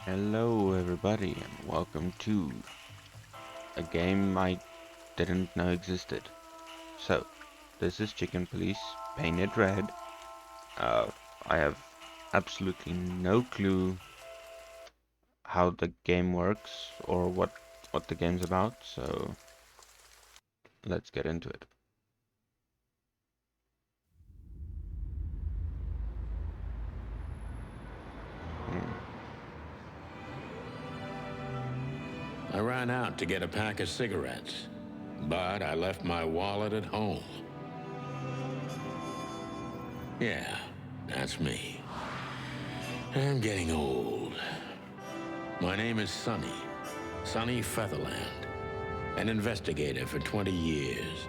Hello everybody and welcome to a game I didn't know existed. So, this is Chicken Police, painted red. Uh, I have absolutely no clue how the game works or what the game's about, so let's get into it. Hmm. I ran out to get a pack of cigarettes, but I left my wallet at home. Yeah, that's me. I'm getting old. My name is Sonny Featherland, an investigator for 20 years,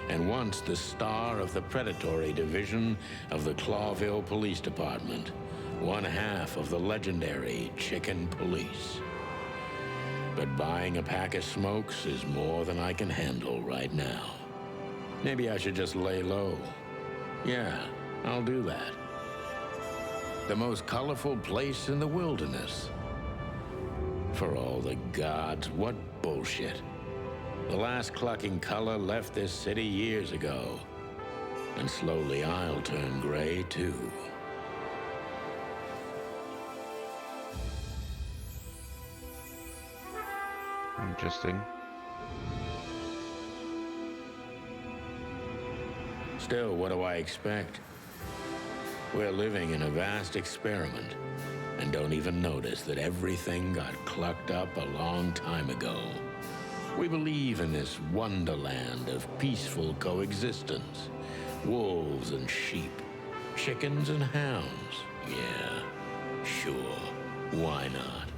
and once the star of the predatory division of the Clawville Police Department, one half of the legendary Chicken Police. But buying a pack of smokes is more than I can handle right now. Maybe I should just lay low. Yeah, I'll do that. The most colorful place in the wilderness. For all the gods, what bullshit. The last clucking color left this city years ago. And slowly I'll turn gray too. Interesting. Still, what do I expect? We're living in a vast experiment, and don't even notice that everything got clucked up a long time ago. We believe in this wonderland of peaceful coexistence. Wolves and sheep, chickens and hounds. Yeah, sure, why not?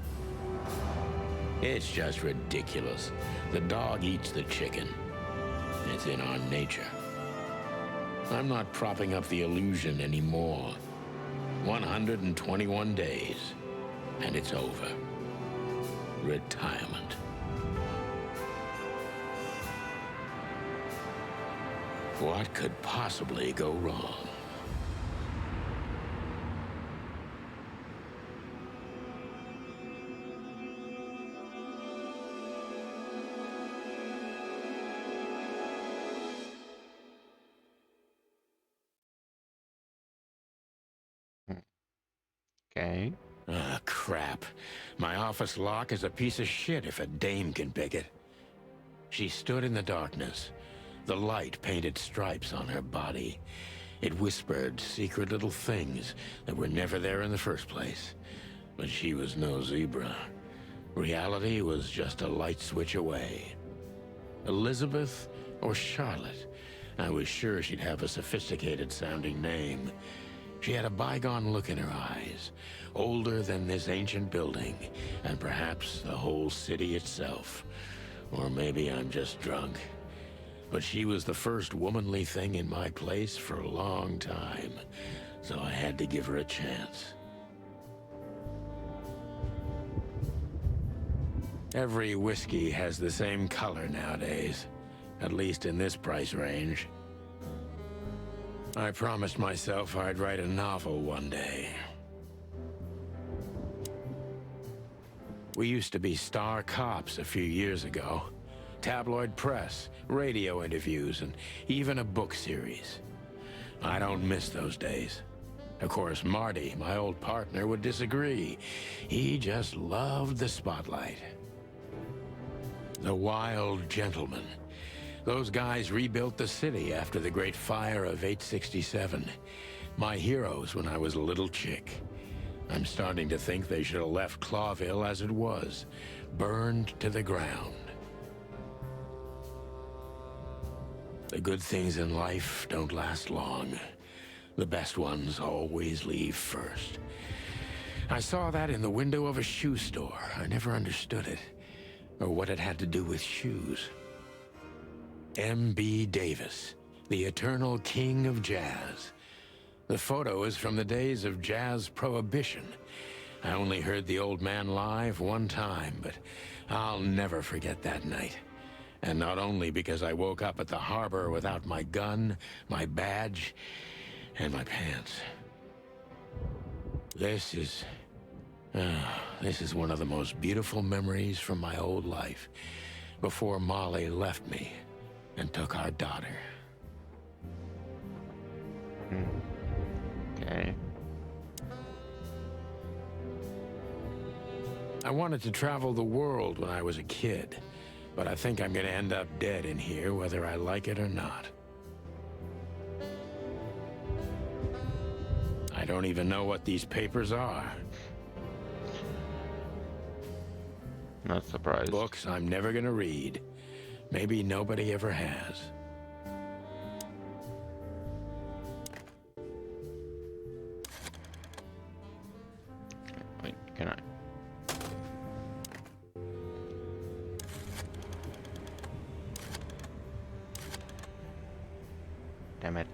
It's just ridiculous. The dog eats the chicken. It's in our nature. I'm not propping up the illusion anymore. 121 days, and it's over. Retirement. What could possibly go wrong? Okay. Ah, crap. My office lock is a piece of shit if a dame can pick it. She stood in the darkness. The light painted stripes on her body. It whispered secret little things that were never there in the first place. But she was no zebra. Reality was just a light switch away. Elizabeth or Charlotte? I was sure she'd have a sophisticated-sounding name. She had a bygone look in her eyes, older than this ancient building, and perhaps the whole city itself. Or maybe I'm just drunk. But she was the first womanly thing in my place for a long time, so I had to give her a chance. Every whiskey has the same color nowadays, at least in this price range. I promised myself I'd write a novel one day. We used to be star cops a few years ago. Tabloid press, radio interviews, and even a book series. I don't miss those days. Of course, Marty, my old partner, would disagree. He just loved the spotlight. The Wild Gentleman. Those guys rebuilt the city after the Great Fire of 867. My heroes when I was a little chick. I'm starting to think they should have left Clawville as it was, burned to the ground. The good things in life don't last long. The best ones always leave first. I saw that in the window of a shoe store. I never understood it, or what it had to do with shoes. M.B. Davis, the eternal king of jazz. The photo is from the days of jazz prohibition. I only heard the old man live one time, but I'll never forget that night. And not only because I woke up at the harbor without my gun, my badge, and my pants. This is this is one of the most beautiful memories from my old life, before Molly left me and took our daughter. Okay. I wanted to travel the world when I was a kid, but I think I'm gonna end up dead in here, whether I like it or not. I don't even know what these papers are. Not surprised. Books I'm never gonna read. Maybe nobody ever has. Wait, can I? Damn it.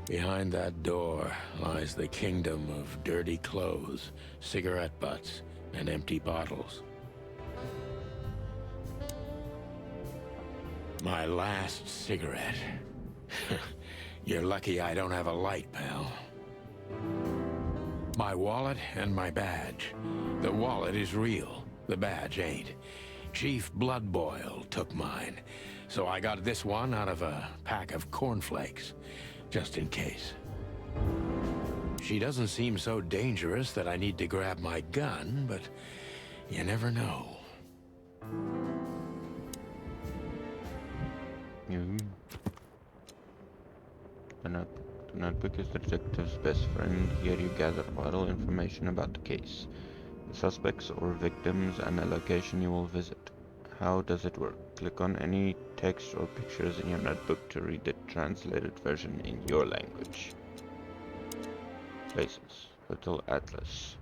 Behind that door lies the kingdom of dirty clothes, cigarette butts, and empty bottles. My last cigarette. You're lucky I don't have a light, pal. My wallet and my badge. The wallet is real. The badge ain't. Chief Bloodboil took mine, so I got this one out of a pack of cornflakes, just in case. She doesn't seem so dangerous that I need to grab my gun, but you never know. The notebook is the detective's best friend. Here you gather vital information about the case, the suspects or victims, and the location you will visit. How does it work? Click on any text or pictures in your notebook to read the translated version in your language. Places. Hotel Atlas.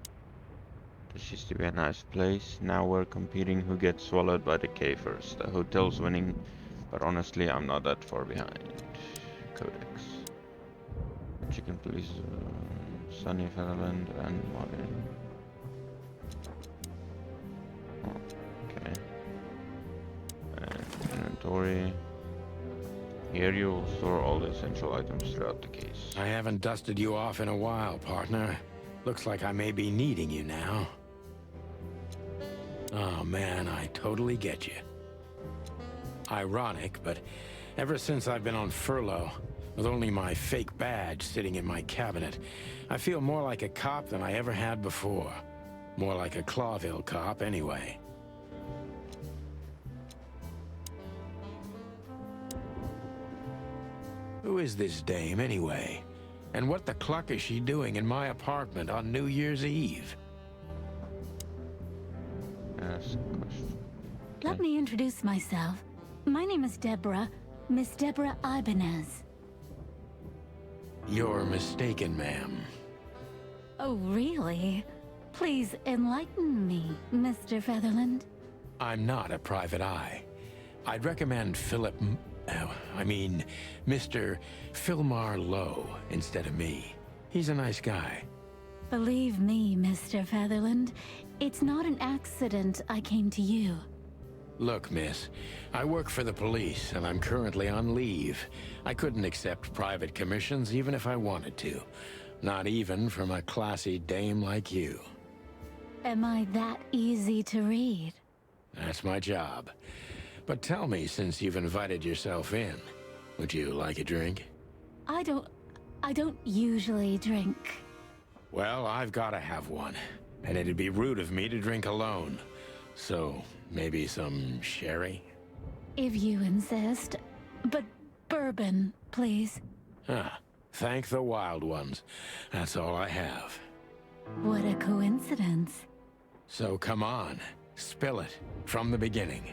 This used to be a nice place. Now we're competing who gets swallowed by the K first. The hotel's winning, but honestly I'm not that far behind. Codex. Chicken Police, Sunny Featherland, and Modern. Okay. And inventory. Here you will store all the essential items throughout the case. I haven't dusted you off in a while, partner. Looks like I may be needing you now. Oh man, I totally get you. Ironic, but ever since I've been on furlough, with only my fake badge sitting in my cabinet, I feel more like a cop than I ever had before. More like a Clawville cop, anyway. Who is this dame, anyway? And what the cluck is she doing in my apartment on New Year's Eve? Ask a question. Let me introduce myself. My name is Deborah, Miss Deborah Ibanez. You're mistaken, ma'am. Oh, really? Please enlighten me, Mr. Featherland. I'm not a private eye. I'd recommend Mr. Philmar Lowe instead of me. He's a nice guy. Believe me, Mr. Featherland, it's not an accident I came to you. Look, miss, I work for the police, and I'm currently on leave. I couldn't accept private commissions even if I wanted to. Not even from a classy dame like you. Am I that easy to read? That's my job. But tell me, since you've invited yourself in, would you like a drink? I don't usually drink. Well, I've got to have one, and it'd be rude of me to drink alone. So, maybe some sherry? If you insist. But bourbon, please. Ah, thank the wild ones. That's all I have. What a coincidence. So come on, spill it from the beginning.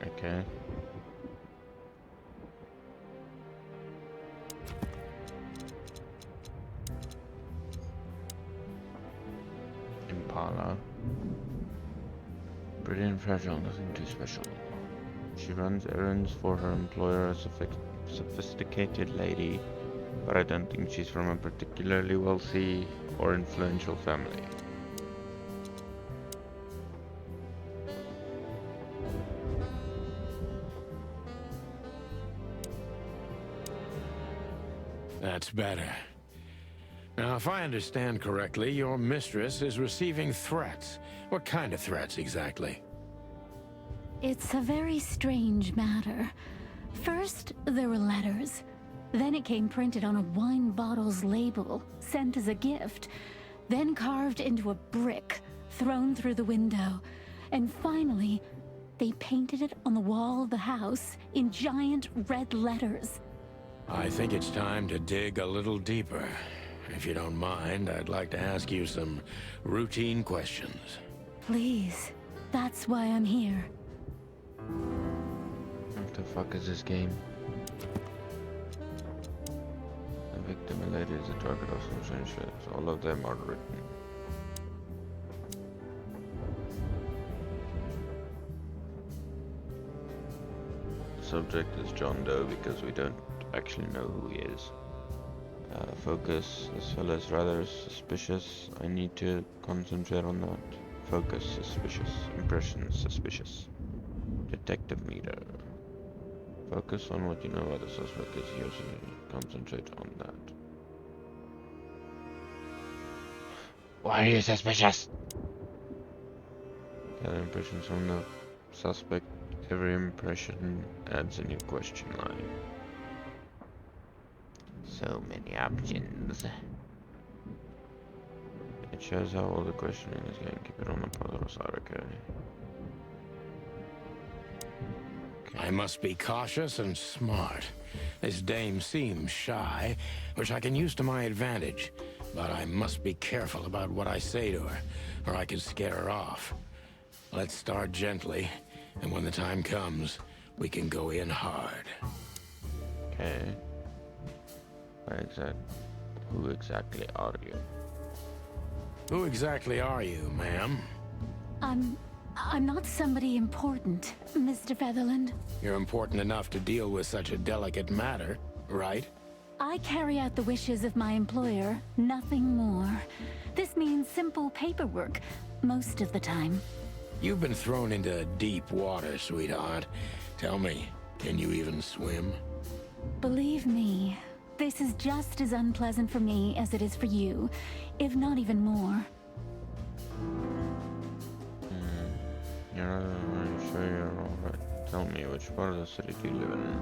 Okay. Impala. Pretty and fragile, nothing too special. She runs errands for her employer, a sophisticated lady, but I don't think she's from a particularly wealthy or influential family. That's better. Now, if I understand correctly, your mistress is receiving threats. What kind of threats, exactly? It's a very strange matter. First, there were letters. Then it came printed on a wine bottle's label, sent as a gift. Then carved into a brick, thrown through the window. And finally, they painted it on the wall of the house in giant red letters. I think it's time to dig a little deeper. If you don't mind, I'd like to ask you some routine questions. Please, that's why I'm here. What the fuck is this game? The victim and lady is the target of some sensations. All of them are written. Subject is John Doe because we don't actually know who he is. Focus, this fellow is rather suspicious. I need to concentrate on that. Focus, suspicious. Impression, suspicious. Detective meter. Focus on what you know about the suspect is here, so concentrate on that. Why are you suspicious? Gather impressions from the suspect. Every impression adds a new question line. So many options. It shows how all the questioning is going. Keep it on the positive side, okay? I must be cautious and smart. This dame seems shy, which I can use to my advantage. But I must be careful about what I say to her, or I could scare her off. Let's start gently, and when the time comes, we can go in hard. Okay. Who exactly are you? Who exactly are you, ma'am? I'm not somebody important, Mr. Featherland. You're important enough to deal with such a delicate matter, right? I carry out the wishes of my employer, nothing more. This means simple paperwork, most of the time. You've been thrown into deep water, sweetheart. Tell me, can you even swim? Believe me, this is just as unpleasant for me as it is for you, if not even more. You're not sure you're alright. Tell me, which part of the city do you live in?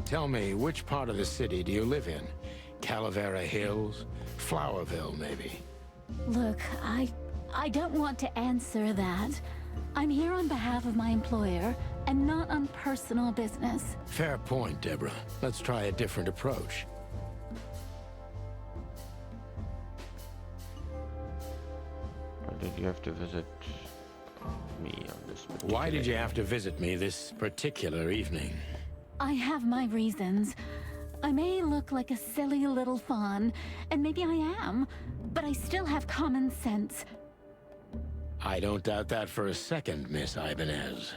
Tell me, which part of the city do you live in? Calavera Hills? Flowerville, maybe? Look, I don't want to answer that. I'm here on behalf of my employer, and not on personal business. Fair point, Deborah. Let's try a different approach. Why did you have to visit me on this particular Why did you have to visit me this particular evening? I have my reasons. I may look like a silly little fawn, and maybe I am, but I still have common sense. I don't doubt that for a second, Miss Ibanez.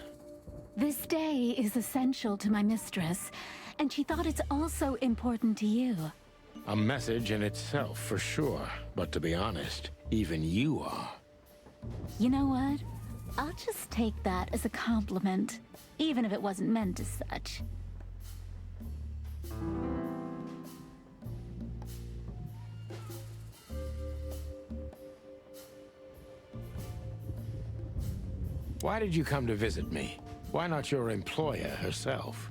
This day is essential to my mistress, and she thought it's also important to you. A message in itself, for sure. But to be honest, even you are. You know what? I'll just take that as a compliment, even if it wasn't meant as such. Why did you come to visit me? Why not your employer herself?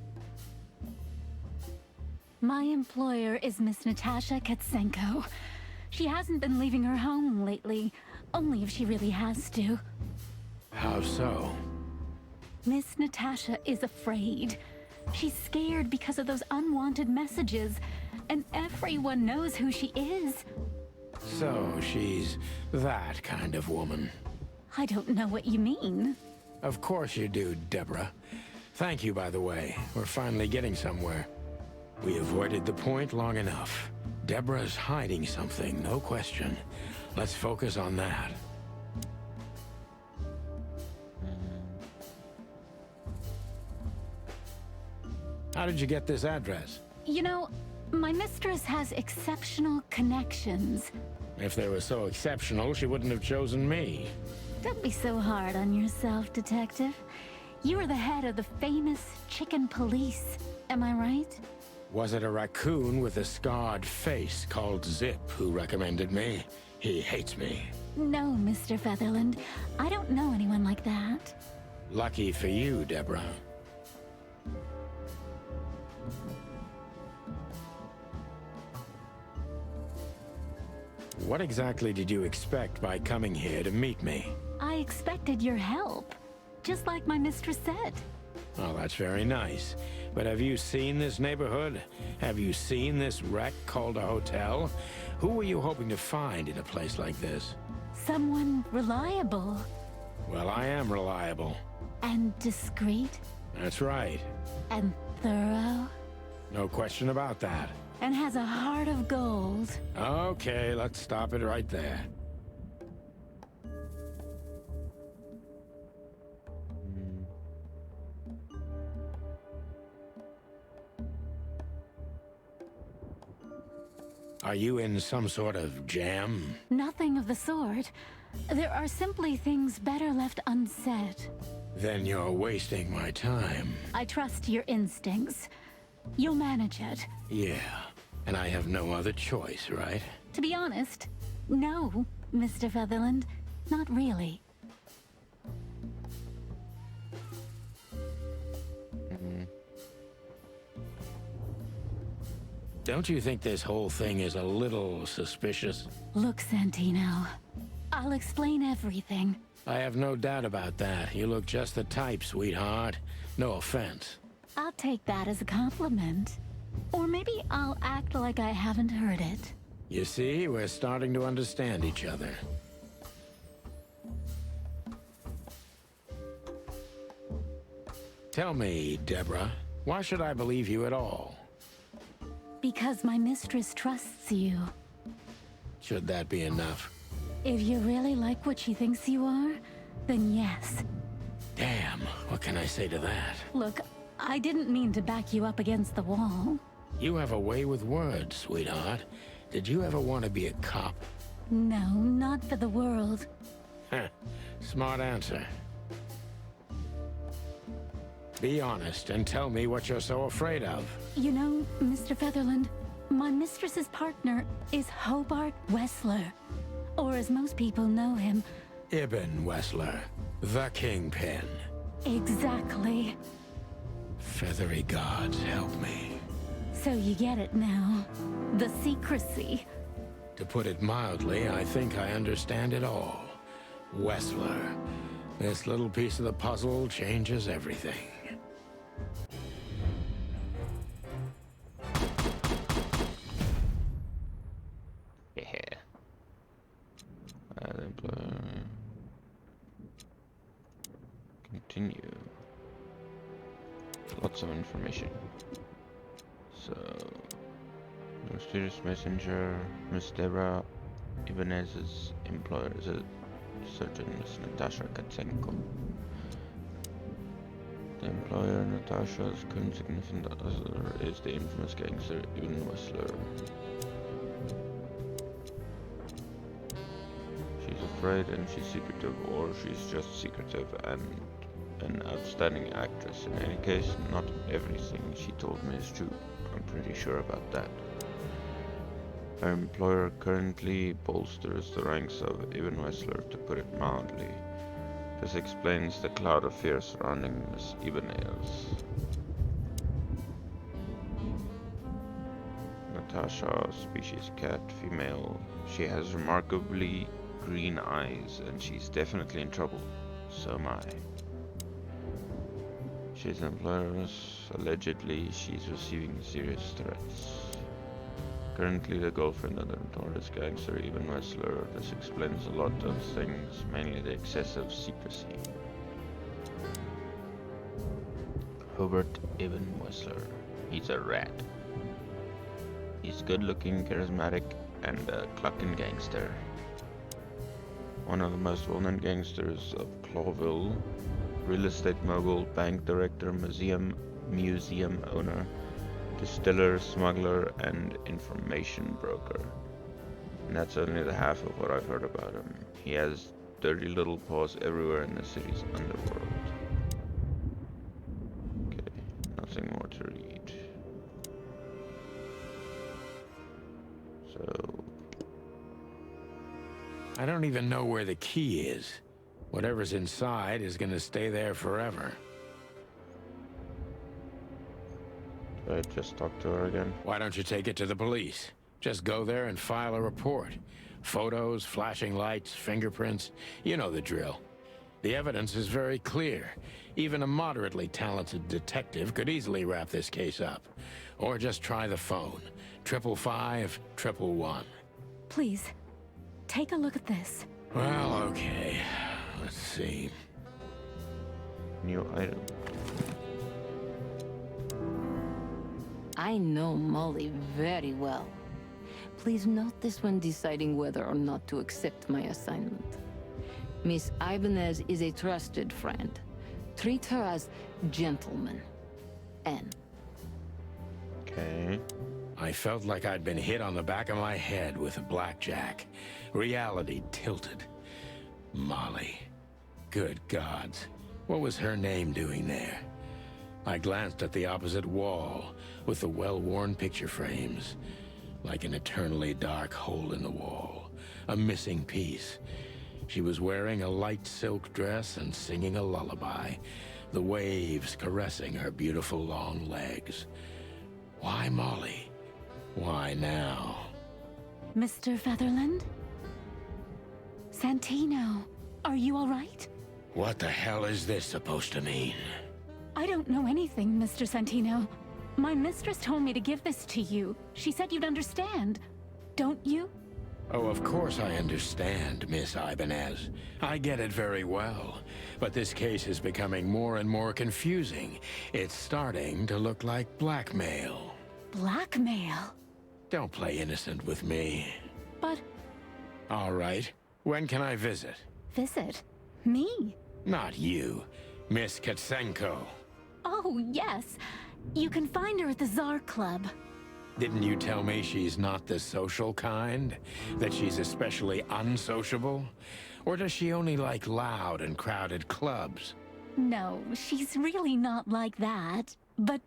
My employer is Miss Natasha Katsenko. She hasn't been leaving her home lately, only if she really has to. How so? Miss Natasha is afraid. She's scared because of those unwanted messages, and everyone knows who she is. So she's that kind of woman. I don't know what you mean. Of course you do, Deborah. Thank you, by the way. We're finally getting somewhere. We avoided the point long enough. Deborah's hiding something, no question. Let's focus on that. How did you get this address? You know, my mistress has exceptional connections. If they were so exceptional, she wouldn't have chosen me. Don't be so hard on yourself, Detective. You are the head of the famous chicken police. Am I right? Was it a raccoon with a scarred face called Zip who recommended me? He hates me. No, Mr. Featherland. I don't know anyone like that. Lucky for you, Deborah. What exactly did you expect by coming here to meet me? I expected your help, just like my mistress said. Oh, that's very nice. But have you seen this neighborhood? Have you seen this wreck called a hotel? Who were you hoping to find in a place like this? Someone reliable. Well, I am reliable. And discreet. That's right. And thorough. No question about that. And has a heart of gold. Okay, let's stop it right there. Are you in some sort of jam? Nothing of the sort. There are simply things better left unsaid. Then you're wasting my time. I trust your instincts. You'll manage it. Yeah, and I have no other choice, right? To be honest, no, Mr. Featherland. Not really. Don't you think this whole thing is a little suspicious? Look, Santino. I'll explain everything. I have no doubt about that. You look just the type, sweetheart. No offense. I'll take that as a compliment. Or maybe I'll act like I haven't heard it. You see, we're starting to understand each other. Tell me, Deborah, why should I believe you at all? Because my mistress trusts you. Should that be enough? If you really like what she thinks you are, then yes. Damn, what can I say to that? Look, I didn't mean to back you up against the wall. You have a way with words, sweetheart. Did you ever want to be a cop? No, not for the world. Heh, smart answer. Be honest and tell me what you're so afraid of. You know, Mr. Featherland, my mistress's partner is Hobart Wessler. Or as most people know him... Ibn Wessler, the Kingpin. Exactly. Feathery gods, help me. So you get it now. The secrecy. To put it mildly, I think I understand it all. Wessler. This little piece of the puzzle changes everything. Yeah. Continue. Lots of information. So, mysterious messenger, Miss Deborah Ibanez's employer is a certain Miss Natasha Katsenko. The employer, Natasha's current significant other, is the infamous gangster Ibn Wessler. She's afraid and she's secretive, or she's just secretive and an outstanding actress. In any case, not everything she told me is true. I'm pretty sure about that. Her employer currently bolsters the ranks of Ibn Wessler, to put it mildly. This explains the cloud of fear surrounding Miss Ibanez. Natasha, species cat, female. She has remarkably green eyes, and she's definitely in trouble. So am I. She's an employer. Allegedly, she's receiving serious threats. Currently the girlfriend of the notorious gangster Ibn Wessler. This explains a lot of things, mainly the excessive secrecy. Hubert Ibn Wessler. He's a rat. He's good looking, charismatic, and a clucking gangster. One of the most well-known gangsters of Clawville. Real estate mogul, bank director, museum owner, distiller, smuggler, and information broker. And that's only the half of what I've heard about him. He has dirty little paws everywhere in the city's underworld. Okay, nothing more to read. So... I don't even know where the key is. Whatever's inside is gonna stay there forever. I just talked to her again. Why don't you take it to the police? Just go there and file a report. Photos, flashing lights, fingerprints, you know the drill. The evidence is very clear. Even a moderately talented detective could easily wrap this case up. Or just try the phone. 555-111. Please, take a look at this. Well, okay. Let's see. New item. I know Molly very well. Please note this when deciding whether or not to accept my assignment. Miss Ibanez is a trusted friend. Treat her as gentleman. N. Okay. I felt like I'd been hit on the back of my head with a blackjack. Reality tilted. Molly. Good gods. What was her name doing there? I glanced at the opposite wall with the well-worn picture frames. Like an eternally dark hole in the wall. A missing piece. She was wearing a light silk dress and singing a lullaby. The waves caressing her beautiful long legs. Why Molly? Why now? Mr. Featherland? Santino, are you all right? What the hell is this supposed to mean? I don't know anything, Mr. Santino. My mistress told me to give this to you. She said you'd understand. Don't you? Oh, of course I understand, Miss Ibanez. I get it very well. But this case is becoming more and more confusing. It's starting to look like blackmail. Blackmail? Don't play innocent with me. But... All right. When can I visit? Visit? Me? Not you. Miss Katsenko. Oh, yes. You can find her at the Tsar Club. Didn't you tell me she's not the social kind? That she's especially unsociable? Or does she only like loud and crowded clubs? No, she's really not like that. But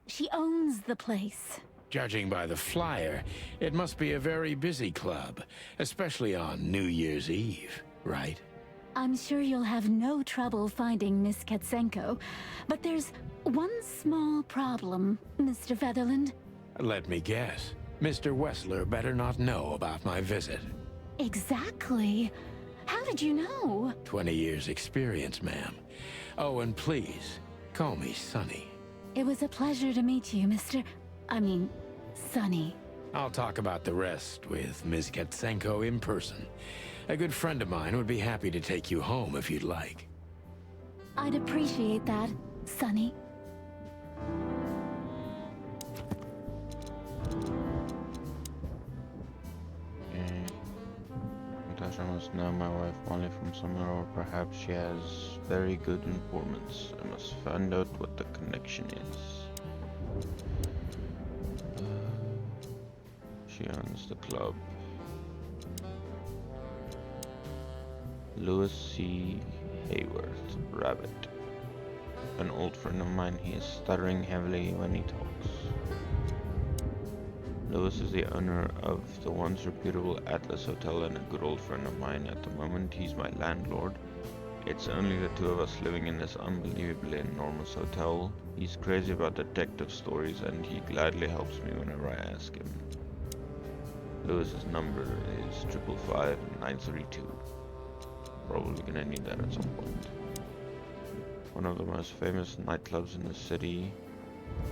she owns the place. Judging by the flyer, it must be a very busy club, especially on New Year's Eve, right? I'm sure you'll have no trouble finding Miss Katsenko, but there's one small problem, Mr. Featherland. Let me guess. Mr. Wessler better not know about my visit. Exactly. How did you know? 20 years experience, ma'am. Oh, and please, call me Sonny. It was a pleasure to meet you, Sonny. I'll talk about the rest with Ms. Katsenko in person. A good friend of mine would be happy to take you home if you'd like. I'd appreciate that, Sonny. Okay. Natasha must know my wife Molly from somewhere, or perhaps she has very good informants. I must find out what the connection is. She owns the club. Louis C. Hayworth, Rabbit. An old friend of mine, he is stuttering heavily when he talks. Louis is the owner of the once reputable Atlas Hotel and a good old friend of mine. At the moment, he's my landlord. It's only the two of us living in this unbelievably enormous hotel. He's crazy about detective stories and he gladly helps me whenever I ask him. Louis's number is 555-932. Probably gonna need that at some point. One of the most famous nightclubs in the city.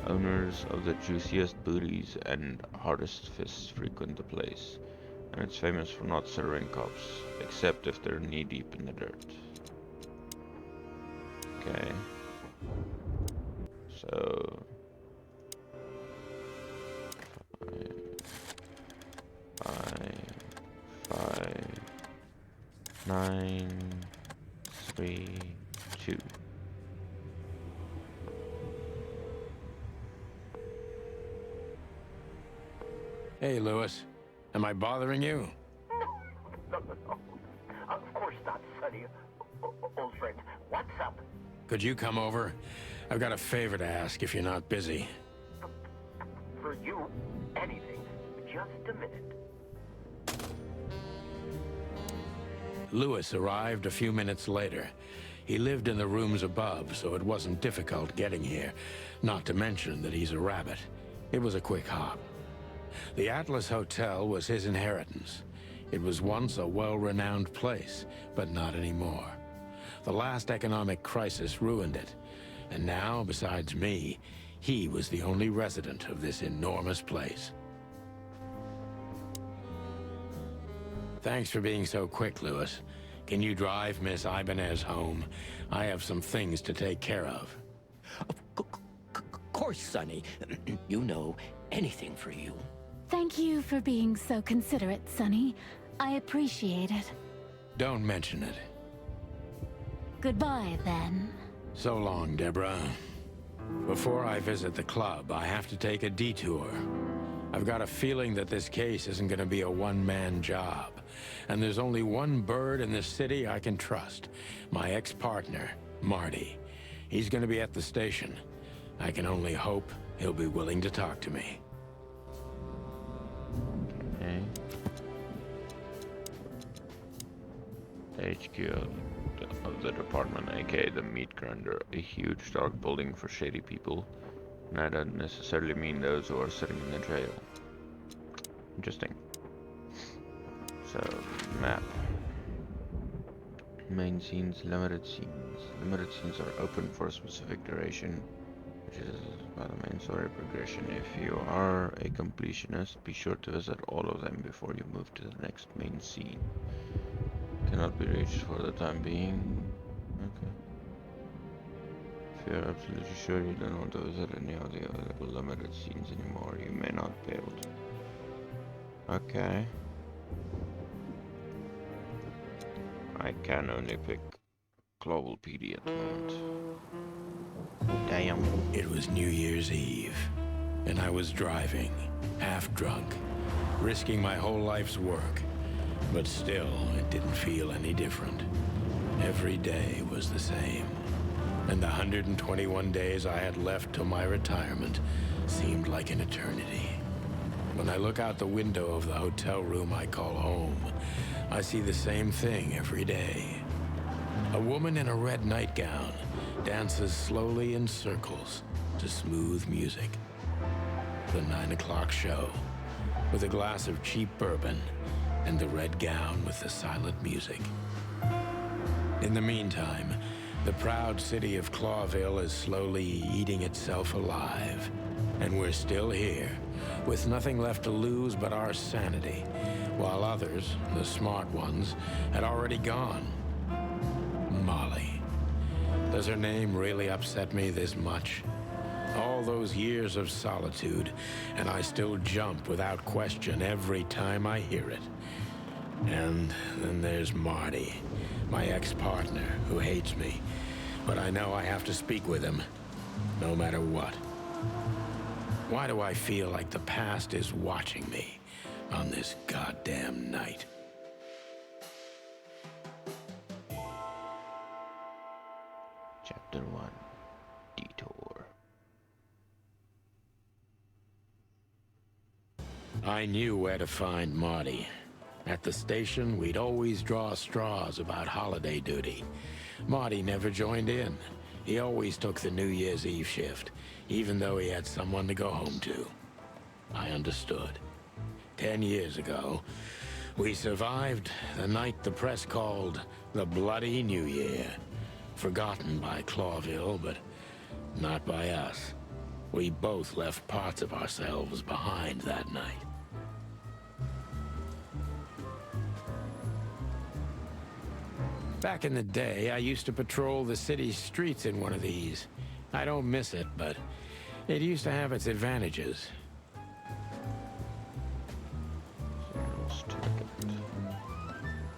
Owners of the juiciest booties and hardest fists frequent the place. And it's famous for not serving cops, except if they're knee deep in the dirt. Okay. So... 932. Hey, Louis. Am I bothering you? No. Of course not, Sonny. could you come over? I've got a favor to ask if you're not busy. For you, anything. Just a minute. Lewis arrived a few minutes later. He lived in the rooms above, so it wasn't difficult getting here. Not to mention that he's a rabbit. It was a quick hop. The Atlas Hotel was his inheritance. It was once a well-renowned place, but not anymore. The last economic crisis ruined it. And now, besides me, he was the only resident of this enormous place. Thanks for being so quick, Lewis. Can you drive Miss Ibanez home? I have some things to take care of. Of course, Sonny. You know, anything for you. Thank you for being so considerate, Sonny. I appreciate it. Don't mention it. Goodbye, then. So long, Deborah. Before I visit the club, I have to take a detour. I've got a feeling that this case isn't going to be a one-man job. And there's only one bird in this city I can trust. My ex-partner, Marty. He's going to be at the station. I can only hope he'll be willing to talk to me. Okay. The HQ of the department, aka the meat grinder, a huge dark building for shady people. And I don't necessarily mean those who are sitting in the jail. Interesting. So, map. Main scenes, limited scenes. Limited scenes are open for a specific duration, which is about the main story progression. If you are a completionist, be sure to visit all of them before you move to the next main scene. Cannot be reached for the time being. Okay. If you're absolutely sure you don't want to visit any of the available limited scenes anymore, you may not be able to. Okay. I can only pick Global PD at the moment. Damn. It was New Year's Eve, and I was driving, half drunk, risking my whole life's work. But still, it didn't feel any different. Every day was the same. And the 121 days I had left till my retirement seemed like an eternity. When I look out the window of the hotel room I call home, I see the same thing every day. A woman in a red nightgown dances slowly in circles to smooth music. The 9 o'clock show, with a glass of cheap bourbon and the red gown with the silent music. In the meantime, the proud city of Clawville is slowly eating itself alive. And we're still here, with nothing left to lose but our sanity, while others, the smart ones, had already gone. Molly. Does her name really upset me this much? All those years of solitude, and I still jump without question every time I hear it. And then there's Marty, my ex-partner, who hates me. But I know I have to speak with him, no matter what. Why do I feel like the past is watching me on this goddamn night? Chapter 1. Detour. I knew where to find Marty. At the station, we'd always draw straws about holiday duty. Marty never joined in. He always took the New Year's Eve shift, even though he had someone to go home to. I understood. 10 years ago, we survived the night the press called the Bloody New Year. Forgotten by Clawville, but not by us. We both left parts of ourselves behind that night. Back in the day, I used to patrol the city streets in one of these. I don't miss it, but it used to have its advantages.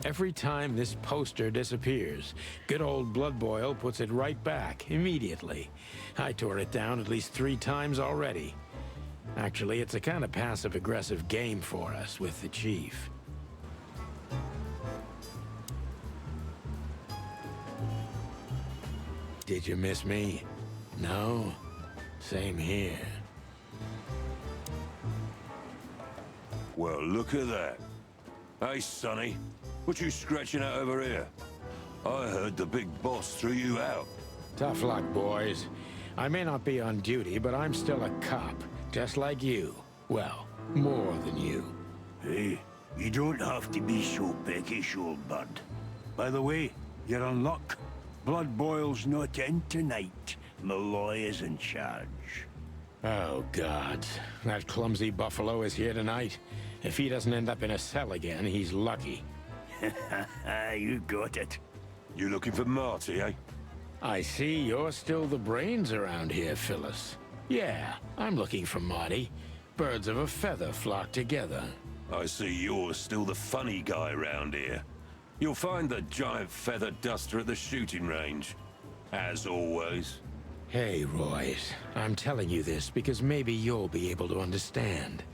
Every time this poster disappears, good old Blood Boil puts it right back, immediately. I tore it down at least 3 times already. Actually, it's a kind of passive-aggressive game for us with the Chief. Did you miss me? No? Same here. Well, look at that. Hey, Sonny, what you scratching out over here? I heard the big boss threw you out. Tough luck, boys. I may not be on duty, but I'm still a cop, just like you. Well, more than you. Hey, you don't have to be so peckish, old bud. By the way, you're on luck. Blood Boil's not in tonight. Malloy is in charge. Oh, God. That clumsy buffalo is here tonight. If he doesn't end up in a cell again, he's lucky. You got it. You looking for Marty, eh? I see you're still the brains around here, Phyllis. Yeah, I'm looking for Marty. Birds of a feather flock together. I see you're still the funny guy round here. You'll find the giant feather duster at the shooting range. As always. Hey, Royce. I'm telling you this because maybe you'll be able to understand.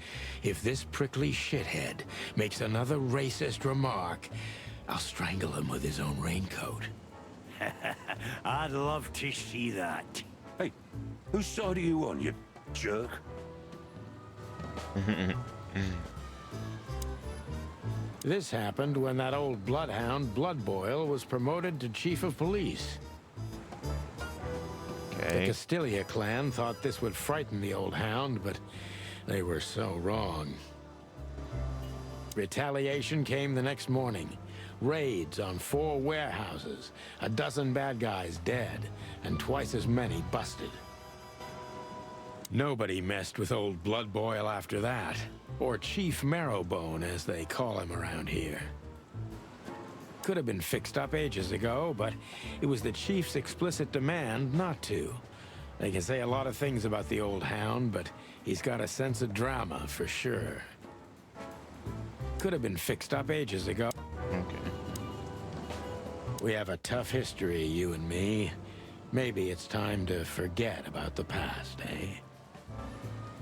If this prickly shithead makes another racist remark, I'll strangle him with his own raincoat. I'd love to see that. Hey, whose side are you on, you jerk? This happened when that old bloodhound, Bloodboil, was promoted to chief of police. The Okay. Castilia clan thought this would frighten the old hound, but they were so wrong. Retaliation came the next morning. Raids on 4 warehouses, a dozen bad guys dead, and twice as many busted. Nobody messed with old Bloodboil after that, or Chief Marrowbone, as they call him around here. Could have been fixed up ages ago, but it was the Chief's explicit demand not to. They can say a lot of things about the old hound, but he's got a sense of drama for sure. Could have been fixed up ages ago. Okay. We have a tough history, you and me. Maybe it's time to forget about the past, eh?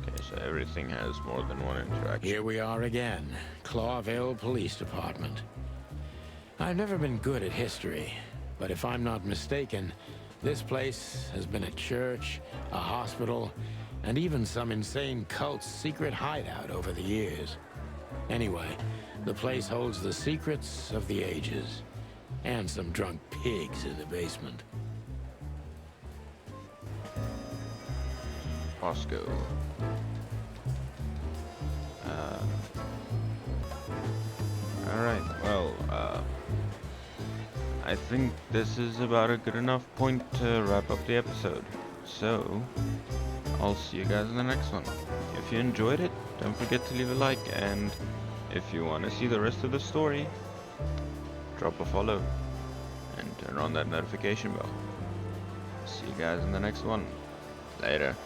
Okay, so everything has more than one interaction. Here we are again, Clawville Police Department. I've never been good at history, but if I'm not mistaken, this place has been a church, a hospital, and even some insane cult's secret hideout over the years. Anyway, the place holds the secrets of the ages, and some drunk pigs in the basement. Bosco. Alright, well, I think this is about a good enough point to wrap up the episode. So, I'll see you guys in the next one. If you enjoyed it, don't forget to leave a like, and if you want to see the rest of the story, drop a follow, and turn on that notification bell. See you guys in the next one. Later.